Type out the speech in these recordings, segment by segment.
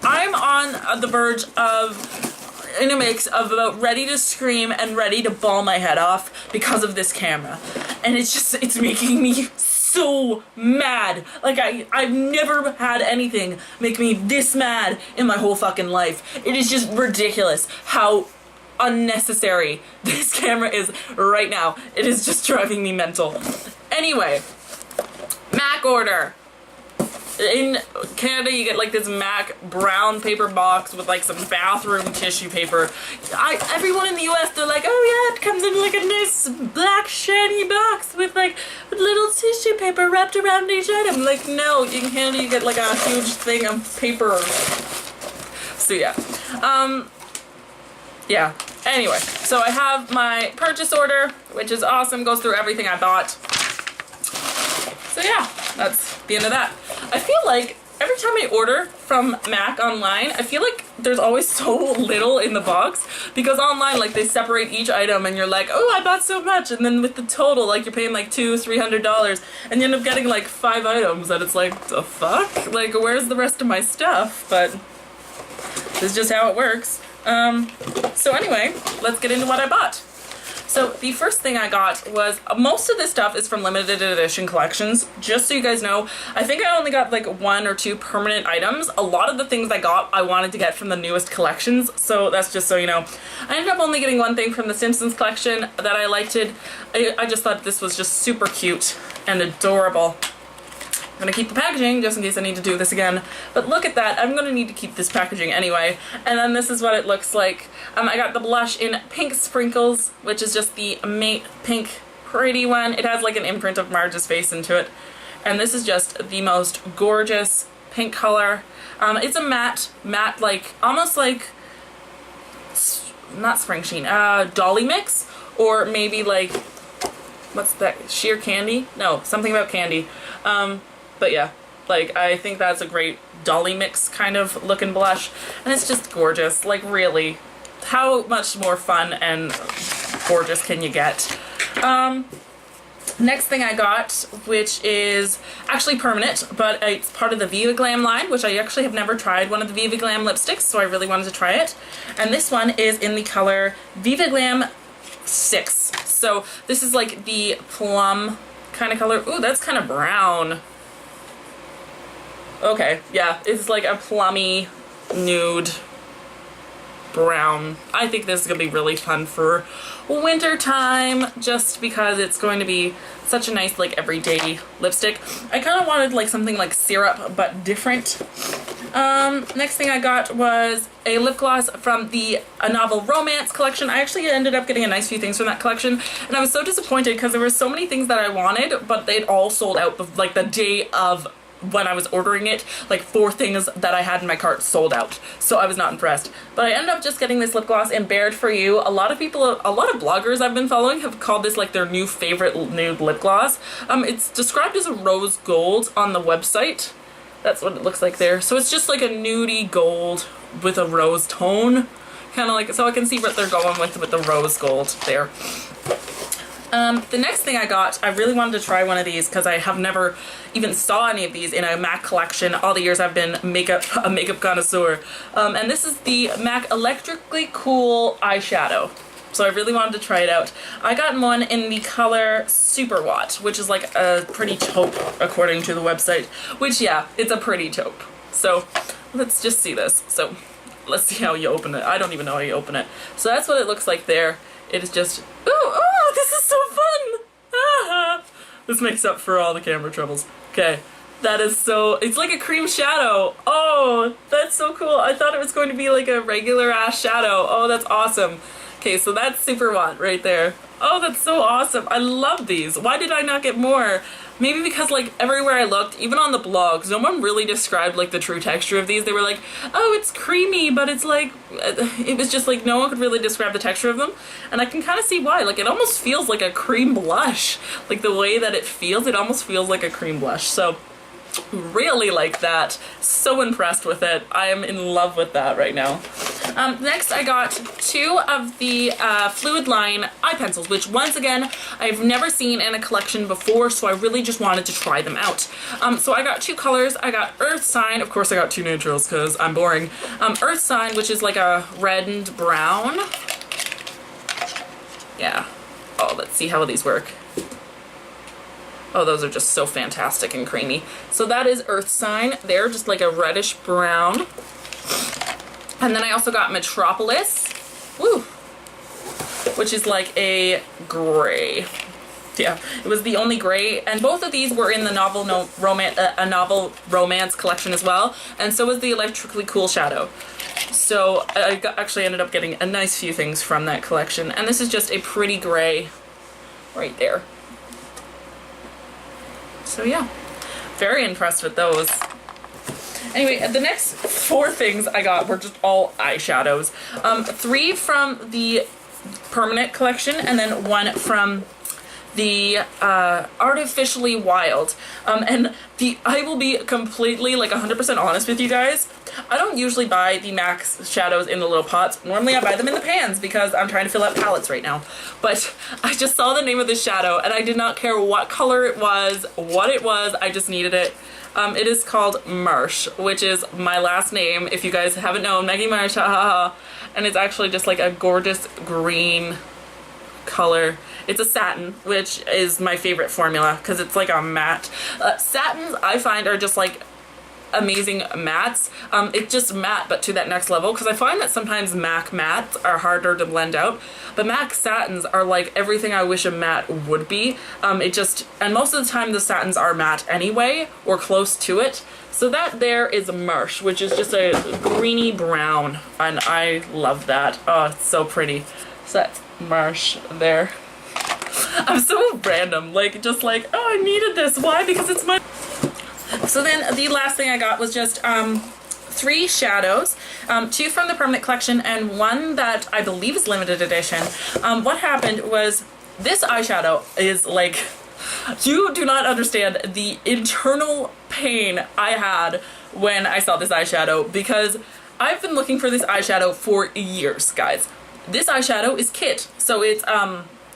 I'm on the verge of in a mix of about ready to scream and ready to bawl my head off because of this camera. And it's making me so mad. Like I've never had anything make me this mad in my whole fucking life. It is just ridiculous how unnecessary this camera is right now. It is just driving me mental. Anyway, MAC order. In Canada, you get like this MAC brown paper box with like some bathroom tissue paper. Everyone in the US, they're like, oh yeah, it comes in like a nice black shiny box with like little tissue paper wrapped around each item. Like, no, in Canada you get like a huge thing of paper. So yeah. Yeah. Anyway, so I have my purchase order, which is awesome, goes through everything I bought. So yeah, that's the end of that. I feel like every time I order from MAC online, I feel like there's always so little in the box, because online, like, they separate each item and you're like, oh, I bought so much, and then with the total, like, you're paying like $200-300 and you end up getting like 5 items and it's like, the fuck? Like, where's the rest of my stuff? But this is just how it works. So anyway, let's get into what I bought. So the first thing I got was, most of this stuff is from limited edition collections. Just so you guys know, I think I only got like 1 or 2 permanent items. A lot of the things I got, I wanted to get from the newest collections. So that's just so you know. I ended up only getting 1 thing from the Simpsons collection that I liked. I just thought this was just super cute and adorable. I'm gonna keep the packaging just in case I need to do this again. But look at that, I'm gonna need to keep this packaging anyway. And then this is what it looks like. I got the blush in Pink Sprinkles, which is just the matte pink pretty one. It has like an imprint of Marge's face into it. And this is just the most gorgeous pink color. It's a matte, like, almost like, not Spring Sheen, Dolly Mix, or maybe like, what's that, Sheer Candy? No, something about candy. But yeah, like, I think that's a great Dolly Mix kind of looking blush, and it's just gorgeous. Like, really, how much more fun and gorgeous can you get? Next thing I got, which is actually permanent, but it's part of the Viva Glam line, which I actually have never tried one of the Viva Glam lipsticks, so I really wanted to try it. And this one is in the color Viva Glam 6. So this is like the plum kind of color. Ooh, that's kind of brown. Okay, yeah, it's like a plummy, nude, brown. I think this is going to be really fun for winter time, just because it's going to be such a nice, like, everyday lipstick. I kind of wanted, like, something like syrup, but different. Next thing I got was a lip gloss from the A Novel Romance collection. I actually ended up getting a nice few things from that collection, and I was so disappointed because there were so many things that I wanted, but they'd all sold out, like, the day of when I was ordering it. Like 4 things that I had in my cart sold out, so I was not impressed. But I ended up just getting this lip gloss in Bared For You. A lot of people, a lot of bloggers I've been following have called this like their new favorite nude lip gloss. It's described as a rose gold on the website. That's what it looks like there. So it's just like a nudie gold with a rose tone, kind of like, so I can see what they're going with the rose gold there. The next thing I got, I really wanted to try one of these because I have never even saw any of these in a MAC collection all the years I've been a makeup connoisseur. And this is the MAC Electrically Cool Eyeshadow. So I really wanted to try it out. I got one in the color Super Watt, which is like a pretty taupe according to the website. Which, yeah, it's a pretty taupe. So let's just see this. So let's see how you open it. I don't even know how you open it. So that's what it looks like there. It is just, oh, this is so fun! Ah, this makes up for all the camera troubles. Okay, that is so, it's like a cream shadow. Oh, that's so cool. I thought it was going to be like a regular ass shadow. Oh, that's awesome. Okay, so that's Super Watt right there. Oh, that's so awesome. I love these. Why did I not get more? Maybe because, like, everywhere I looked, even on the blogs, no one really described, like, the true texture of these. They were like, oh, it's creamy, but it's like, it was just like, no one could really describe the texture of them. And I can kind of see why. Like, it almost feels like a cream blush. Like, the way that it feels, it almost feels like a cream blush. So, Really like that. So impressed with it. I am in love with that right now. Next I got two of the Fluid Line eye pencils, which once again I've never seen in a collection before, so I really just wanted to try them out. So I got two colors. I got Earth Sign. Of course I got two neutrals because I'm boring. Earth Sign, which is like a red and brown. Yeah. Oh, let's see how these work. Oh, those are just so fantastic and creamy. So that is Earth Sign. They're just like a reddish brown. And then I also got Metropolis, woo, which is like a gray. Yeah, it was the only gray, and both of these were in the novel romance collection as well, and so was the Electrically Cool Shadow. So I actually ended up getting a nice few things from that collection, and this is just a pretty gray right there. So yeah, very impressed with those. Anyway, the next four things I got were just all eyeshadows. Three from the permanent collection and then one from the Artificially Wild. And I will be completely like 100% honest with you guys. I don't usually buy the MAC shadows in the little pots. Normally I buy them in the pans because I'm trying to fill out palettes right now. But I just saw the name of this shadow and I did not care what color it was, what it was, I just needed it. It is called Marsh, which is my last name, if you guys haven't known, Maggie Marsh, and it's actually just like a gorgeous green color. It's a satin, which is my favorite formula because it's like a matte. Satins I find are just like amazing mattes. It's just matte but to that next level, because I find that sometimes MAC mattes are harder to blend out, but MAC satins are like everything I wish a matte would be. And most of the time the satins are matte anyway or close to it. So that there is Marsh, which is just a greeny brown, and I love that. Oh, it's so pretty. So that's Marsh there. I'm so random, like just like, oh, I needed this. Why? Because it's my... So then the last thing I got was just three shadows, two from the permanent collection and one that I believe is limited edition. What happened was this eyeshadow is like, you do not understand the internal pain I had when I saw this eyeshadow, because I've been looking for this eyeshadow for years, guys. This eyeshadow is Kit, so it's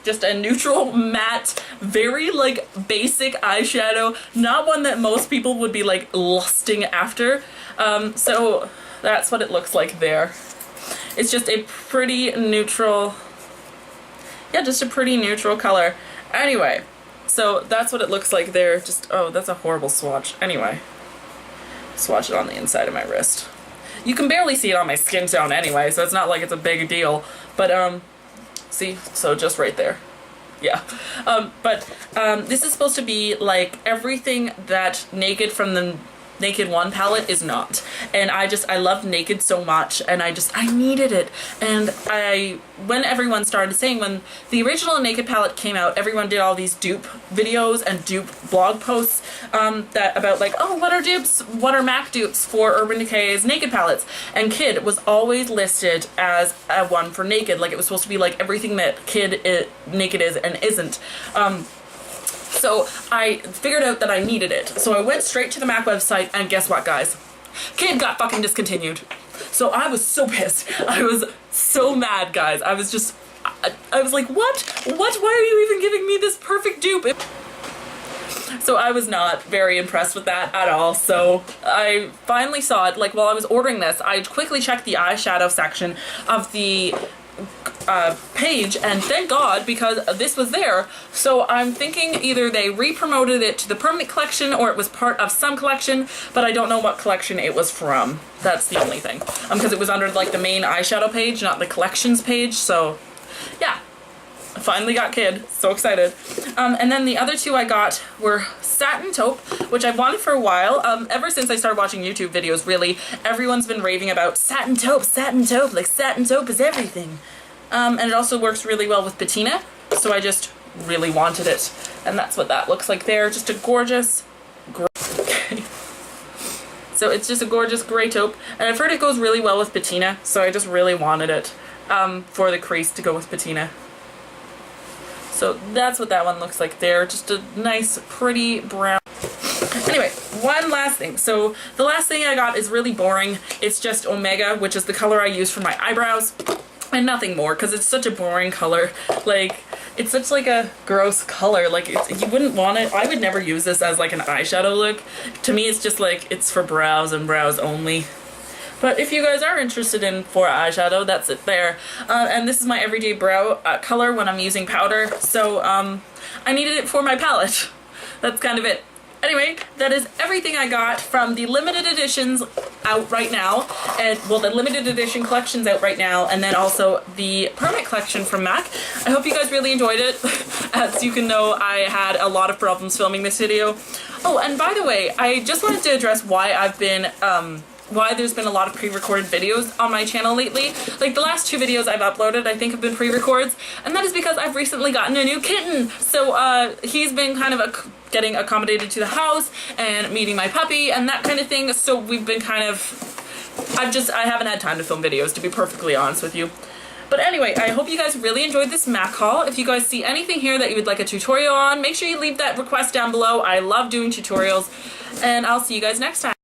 just a neutral matte, very like basic eyeshadow, not one that most people would be like lusting after. So that's what it looks like there. It's just a pretty neutral, yeah, just a pretty neutral color. Anyway, so that's what it looks like there. Just, oh, that's a horrible swatch. Anyway, swatch it on the inside of my wrist. You can barely see it on my skin tone anyway, so it's not like it's a big deal, but see, so just right there. Yeah. This is supposed to be like everything that Naked from the Naked 1 palette is not. And I love Naked so much, and I needed it. And when everyone started saying, when the original Naked palette came out, everyone did all these dupe videos and dupe blog posts about like, oh, what are dupes, what are MAC dupes for Urban Decay's Naked palettes? And Kid was always listed as a one for Naked, like it was supposed to be like everything that Naked is and isn't. So I figured out that I needed it. So I went straight to the MAC website, and guess what, guys? Kid got fucking discontinued. So I was so pissed. I was so mad, guys. I was like, what? What? Why are you even giving me this perfect dupe? So I was not very impressed with that at all. So I finally saw it, like while I was ordering this, I quickly checked the eyeshadow section of the page, and thank God, because this was there. So I'm thinking either they re-promoted it to the permanent collection or it was part of some collection, but I don't know what collection it was from. That's the only thing. Because it was under like the main eyeshadow page, not the collections page. So yeah, I finally got Kid. So excited. And then the other two I got were Satin Taupe, which I've wanted for a while. Ever since I started watching YouTube videos, really, everyone's been raving about Satin Taupe, like Satin Taupe is everything. And it also works really well with patina, so I just really wanted it. And that's what that looks like there. Just a gorgeous gray. So it's just a gorgeous gray taupe. And I've heard it goes really well with patina, so I just really wanted it for the crease to go with patina. So that's what that one looks like there. Just a nice, pretty brown. And Anyway, one last thing. So the last thing I got is really boring. It's just Omega, which is the color I use for my eyebrows, and nothing more, because it's such a boring color. Like, it's such like a gross color. Like, you wouldn't want it. I would never use this as like an eyeshadow look. To me, it's just like, it's for brows and brows only. But if you guys are interested in for eyeshadow, that's it there. And this is my everyday brow color when I'm using powder. So I needed it for my palette. That's kind of it. Anyway, that is everything I got from the limited editions out right now. And, well, the limited edition collection's out right now, and then also the permit collection from MAC. I hope you guys really enjoyed it. As you can know, I had a lot of problems filming this video. Oh, and by the way, I just wanted to address why I've been, why there's been a lot of pre-recorded videos on my channel lately. Like, the last 2 videos I've uploaded I think have been pre-records, and that is because I've recently gotten a new kitten. So he's been kind of getting accommodated to the house and meeting my puppy and that kind of thing, so we've been kind of, I haven't had time to film videos, to be perfectly honest with you. But anyway, I hope you guys really enjoyed this MAC haul. If you guys see anything here that you would like a tutorial on, make sure you leave that request down below. I love doing tutorials, and I'll see you guys next time.